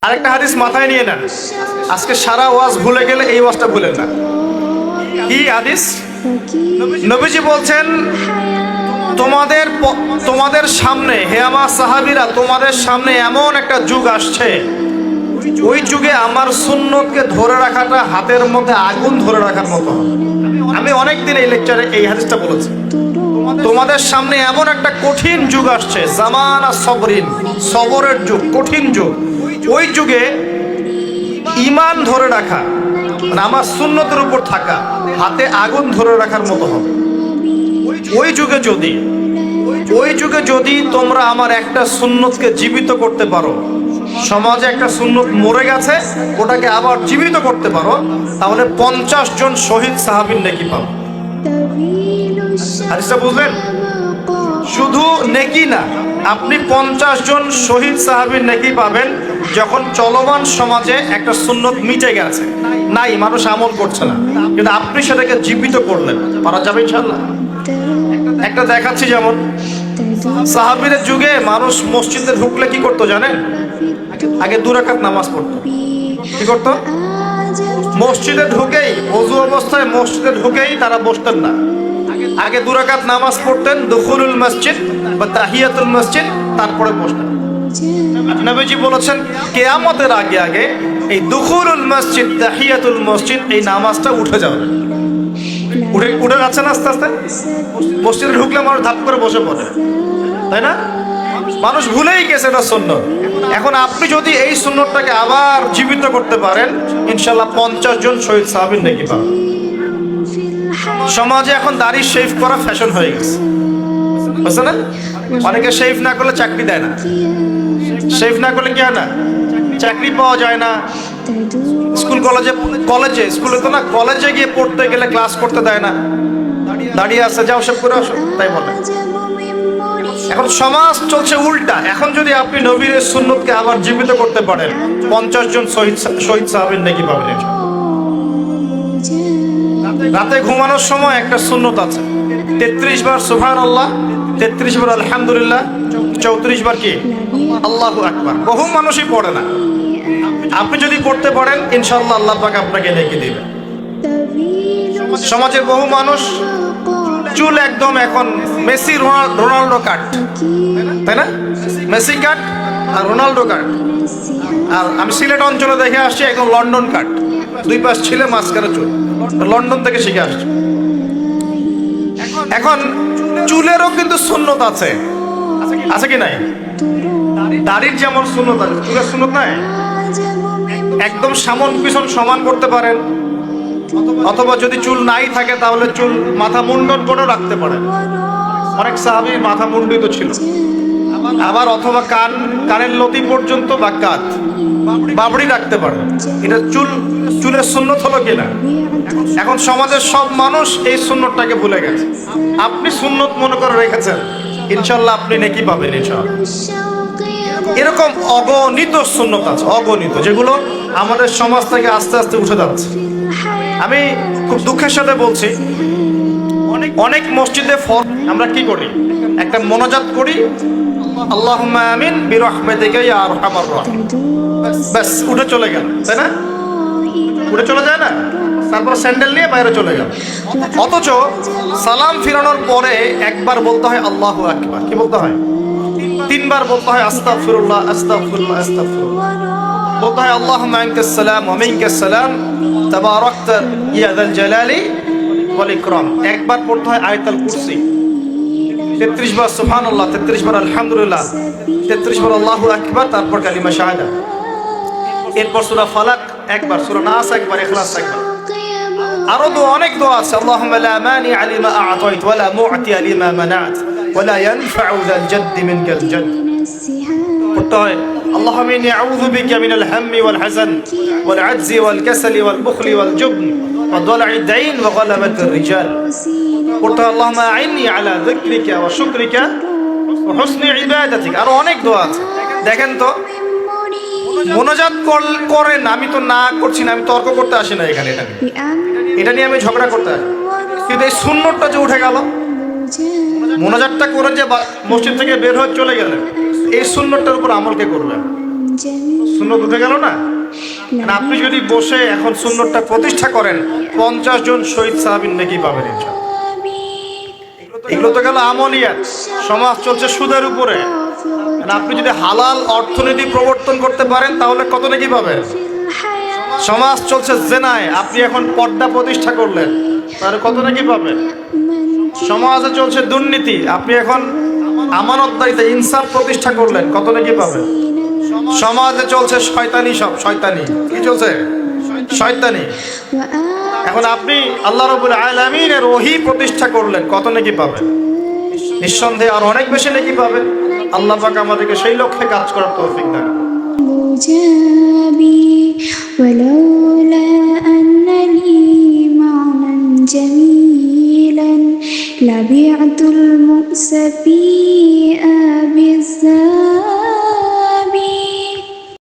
আরেকটা হাদিস মাথায় নিয়ে নেন, আজকে সারা ওয়াজ ভুলে গেলে এই ওয়াজটা ভুলেন না। কি হাদিস? নবীজি বলছেন, তোমাদের সামনে, হে আমার সাহাবীরা, তোমাদের সামনে এমন একটা যুগ আসছে, ওই যুগে আমার সুন্নতকে ধরে রাখাটা হাতের মধ্যে আগুন ধরে রাখার মতো। আমি অনেকদিন এই লেকচারে এই হাদিসটা বলেছি। তোমাদের সামনে এমন একটা কঠিন যুগ আসছে, জামানা সবরিন, সবরের যুগ, কঠিন যুগ। ওই যুগে ঈমান ধরে রাখা, মানে আমার সুন্নতের উপর থাকা, হাতে আগুন ধরে রাখার মতো হবে। ওই যুগে যদি তোমরা আমার একটা সুন্নতকে জীবিত করতে পারো, সমাজে একটা সুন্নত মরে গেছে, ওটাকে আবার জীবিত করতে পারো, তাহলে 50 জন শহীদ সাহাবীর নেকি পাবো। হাদিসটা বুঝলেন? শুধু নেকি না, আপনি 50 জন শহীদ সাহাবীর নেকি পাবেন যখন চলমান সমাজে একটা সুন্নত মিটে গেছে, নাই, মানুষ আমল করছে না, কিন্তু আপনি সেটাকে জীবিত করলেন। পারা যাবে ইনশাআল্লাহ। একটা দেখাচ্ছি, যেমন সাহাবীদের যুগে মানুষ মসজিদে ঢুকলে কি করতো জানেন? আগে 2 রাকাত নামাজ পড়তো। কি করতো? মসজিদে ঢুকেই, ওযু অবস্থায় মসজিদে ঢুকেই তারা বসতেন না, আগে 2 রাকাত নামাজ পড়তেন, দুখুলুল মসজিদ বা তাহিয়াতুল মসজিদ, তারপরে বসতেন। নবীজি বলেছেন, কিয়ামতের আগে আগে এই দুখুলুল মসজিদ, তাহিয়াতুল মসজিদ, এই নামাজটা উঠে যাবে। উঠে যাচ্ছে না আস্তে আস্তে। মসজিদে ঢুকলে মানুষ ধাপ করে বসে পড়ে, তাই না? মানুষ ভুলেই গেছে এটা সুন্নত। এখন আপনি যদি এই সুন্নতটাকে আবার জীবিত করতে পারেন, ইনশাআল্লাহ 50 জন শহীদ সাহাবীর নেকি পাবেন। সমাজে এখন দাড়ি শেভ করা ফ্যাশন হয়ে গেছে, বুঝছেন না? অনেকে শেভ না করলে চাকরি দেয় না। শেভ না করলে কি হয় না? চাকরি পাওয়া যায় না। স্কুলে তো না, কলেজে গিয়ে পড়তে গেলে ক্লাস করতে দেয় না। দাঁড়িয়ে আছে, যাও সব করে আসো, তাই বলে। এখন সমাজ চলছে উল্টা। এখন যদি আপনি নবীর সুন্নতকে আবার জীবিত করতে পারেন, 50 জন শহীদ সাহাবীর নেকি পাবেন। রাতে ঘুমানোর সময় একটা সুন্নত আছে, 33 বার সুবহানাল্লাহ, 33 বার আলহামদুলিল্লাহ, 34 বার কি আল্লাহু আকবার। বহু মানুষই পড়ে না। আপনি যদি পড়তে পারেন, ইনশাআল্লাহ আল্লাহ পাক আপনাকে নেকি দিবেন। সমাজের বহু মানুষ চুল একদম এখন মেসি রোনাল্ডো কাট, তাই না? মেসি কাট আর রোনাল্ডো কাট। আর আমি সিলেট অঞ্চলে দেখে আসছি এখন লন্ডন কাট, 2 পাশ ছিলে মাঝখানে চুল, লন্ডন থেকে শিখে আসছে। এখন চুলেরও কিন্তু সুন্নত আছে, আছে কি নাই? দাড়ির যেমন সুন্নত আছে, চুলের সুন্নত নাই। একদম সামন পিছন সমান করতে পারেন, অথবা যদি চুল নাই থাকে তাহলে চুল মাথা মুন্ডন করে রাখতে পারেন। অনেক সাহাবী মাথা মুন্ডিত ছিল। আবার অথবা কানের লতি পর্যন্ত বা কাঁধ বাবড়ি রাখতে পারেন। এটা চুলের সুন্নত হলো কিনা? এখন সমাজের সব মানুষ এই সুন্নতটাকে ভুলে গেছে। আপনি সুন্নত মনে করে রেখেছেন, ইনশাআল্লাহ আপনি নেকি পাবেন ইনশাআল্লাহ। এরকম অগণিত সুন্নত আছে, অগণিত, যেগুলো আমাদের সমাজ থেকে আস্তে আস্তে উঠে যাচ্ছে। আমি খুব দুঃখের সাথে বলছি, অনেক মসজিদে আমরা কি করি? একটা মোনাজাত করি, আল্লাহুম্মা আমিন বিরহমাতিকা ইয়া আরহামার রাহিম, বাস উঠে চলে গেল, তাই না? উঠে চলে যায় না? তারপর স্যান্ডেল নিয়ে বাইরে চলে গেল। অথচ সালাম ফিরানোর পরে একবার বলতে হয় আল্লাহু আকবার। কি বলতে হয়? 3 বার বলতে হয় আস্তাগফিরুল্লাহ, আস্তাগফিরুল্লাহ, আস্তাগফিরুল্লাহ। বলতে হয় আল্লাহুম্মা আনতাস সালাম ওয়া মিনকাস সালাম তাবারাকতা ইয়া যাল জালালি ওয়াল ইকরাম। একবার পড়তে হয় আয়াতুল কুরসি, 33 বার সুবহানাল্লাহ, 33 বার আলহামদুলিল্লাহ, 33 বার আল্লাহু আকবার, তারপর কালিমা শাহাদা। এরপর সূরা ফালাক একবার, সূরা নাস একবার, ইখলাস একবার। আরো অনেক দোয়া আছে। আল্লাহুম্মা লা মানি লিমা আ'তাইত ওয়া লা মু'তি লিমা মানা'ত ওয়া লা ইয়ানফা'ু যাল জাদ্দি মিনকাল জাদ। পড়তে হয় আল্লাহুম্মা ইন্নী আউযু বিকা মিনাল হাম্মি ওয়াল হাযান ওয়াল আজজি ওয়াল কাসালি ওয়াল বুখলি ওয়াল জুবন ওয়া দালা'id দাইন ওয়া গালাবাতির রিজাল। পড়তে হয় আল্লাহুম্মা আ'ইন্নী আলা যিকরিকা ওয়া শুকরিকা ওয়া হুসনি ইবাদাতিক। আরো অনেক দোয়া আছে। দেখেন তো, মোনাজাত করেন, আমি তো না করছি না, আমি তর্ক করতে আসি না এখানে, এটা নিয়ে আমি ঝগড়া করতে আসি। কিন্তু এই সুন্নতটা যে উঠে গেল, মোনাজাতটা করে যে মসজিদ থেকে বের হয়ে চলে গেলেন, এই সুন্নতটার উপর আমল কে করবেন? সুন্নত উঠে গেল না? আর আপনি যদি বসে এখন সুন্নতটা প্রতিষ্ঠা করেন 50 জন শহীদ সাহাবীর নেকি পাবেন ইনশাআল্লাহ। এগুলো তো গেল আমলিয়াত। সমাজ চলছে সুদের উপরে, আর আপনি যদি হালাল অর্থনীতি প্রবর্তন করতে পারেন তাহলে কত নেকি পাবেন? সমাজ চলছে জেনায়, আপনি এখন পর্দা প্রতিষ্ঠা করলেন তাহলে কত নেকি পাবেন? সমাজে চলছে দুর্নীতি, আপনি এখন আমানতদারিতে ইনসাফ প্রতিষ্ঠা করলেন, কত নেকি পাবেন? সমাজে চলছে শয়তানি, সব শয়তানি। কি চলছে? শয়তানি। এখন আপনি আল্লাহ রাব্বুল আলামিনের ওহী প্রতিষ্ঠা করলেন, কত নেকি পাবেন? নিঃসন্দেহে আর অনেক বেশি নেকি পাবেন। আল্লাহ পাক আমাদেরকে সেই লক্ষ্যে কাজ করার তৌফিক দান করুন। ولولا أنني معنا جميلا لبعت المؤسفين